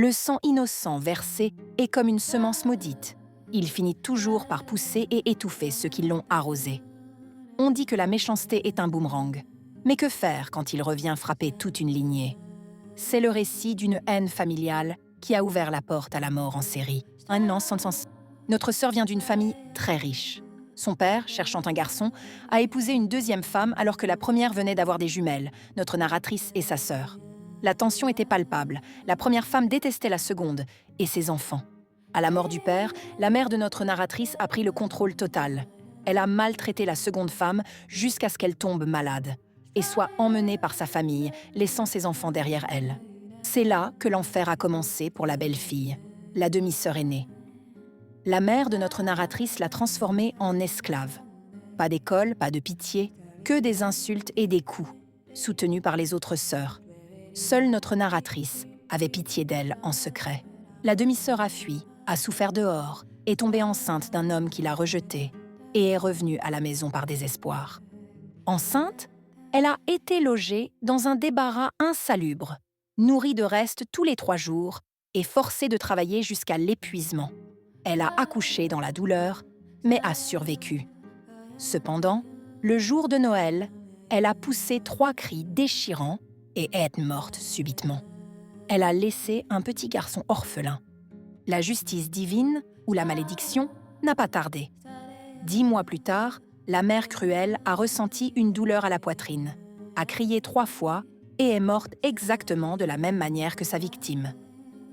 Le sang innocent versé est comme une semence maudite. Il finit toujours par pousser et étouffer ceux qui l'ont arrosé. On dit que la méchanceté est un boomerang. Mais que faire quand il revient frapper toute une lignée? C'est le récit d'une haine familiale qui a ouvert la porte à la mort en série. Un an sans sens. Notre sœur vient d'une famille très riche. Son père, cherchant un garçon, a épousé une deuxième femme alors que la première venait d'avoir des jumelles, notre narratrice et sa sœur. La tension était palpable. La première femme détestait la seconde et ses enfants. À la mort du père, la mère de notre narratrice a pris le contrôle total. Elle a maltraité la seconde femme jusqu'à ce qu'elle tombe malade et soit emmenée par sa famille, laissant ses enfants derrière elle. C'est là que l'enfer a commencé pour la belle-fille, la demi-sœur aînée. La mère de notre narratrice l'a transformée en esclave. Pas d'école, pas de pitié, que des insultes et des coups, soutenus par les autres sœurs. Seule notre narratrice avait pitié d'elle en secret. La demi-sœur a fui, a souffert dehors, est tombée enceinte d'un homme qui l'a rejetée et est revenue à la maison par désespoir. Enceinte, elle a été logée dans un débarras insalubre, nourrie de restes tous les 3 jours et forcée de travailler jusqu'à l'épuisement. Elle a accouché dans la douleur, mais a survécu. Cependant, le jour de Noël, elle a poussé 3 cris déchirants et est morte subitement. Elle a laissé un petit garçon orphelin. La justice divine, ou la malédiction, n'a pas tardé. 10 mois plus tard, la mère cruelle a ressenti une douleur à la poitrine, a crié 3 fois et est morte exactement de la même manière que sa victime.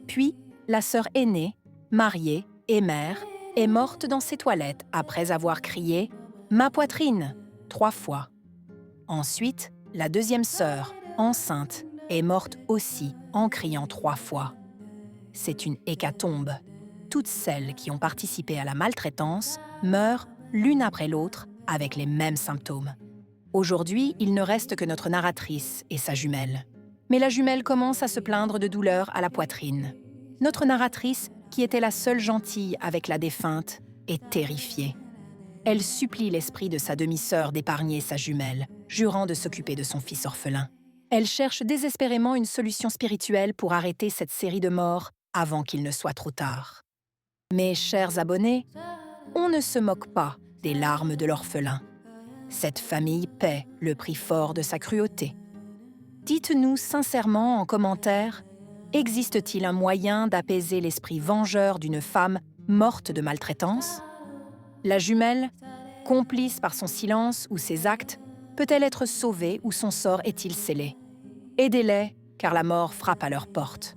Puis, la sœur aînée, mariée et mère, est morte dans ses toilettes après avoir crié « Ma poitrine !» 3 fois. Ensuite, la deuxième sœur, enceinte, est morte aussi en criant 3 fois. C'est une hécatombe. Toutes celles qui ont participé à la maltraitance meurent l'une après l'autre avec les mêmes symptômes. Aujourd'hui, il ne reste que notre narratrice et sa jumelle. Mais la jumelle commence à se plaindre de douleurs à la poitrine. Notre narratrice, qui était la seule gentille avec la défunte, est terrifiée. Elle supplie l'esprit de sa demi-sœur d'épargner sa jumelle, jurant de s'occuper de son fils orphelin. Elle cherche désespérément une solution spirituelle pour arrêter cette série de morts avant qu'il ne soit trop tard. Mes chers abonnés, on ne se moque pas des larmes de l'orphelin. Cette famille paie le prix fort de sa cruauté. Dites-nous sincèrement en commentaire, existe-t-il un moyen d'apaiser l'esprit vengeur d'une femme morte de maltraitance? La jumelle, complice par son silence ou ses actes, peut-elle être sauvée ou son sort est-il scellé? Aidez-les, car la mort frappe à leur porte.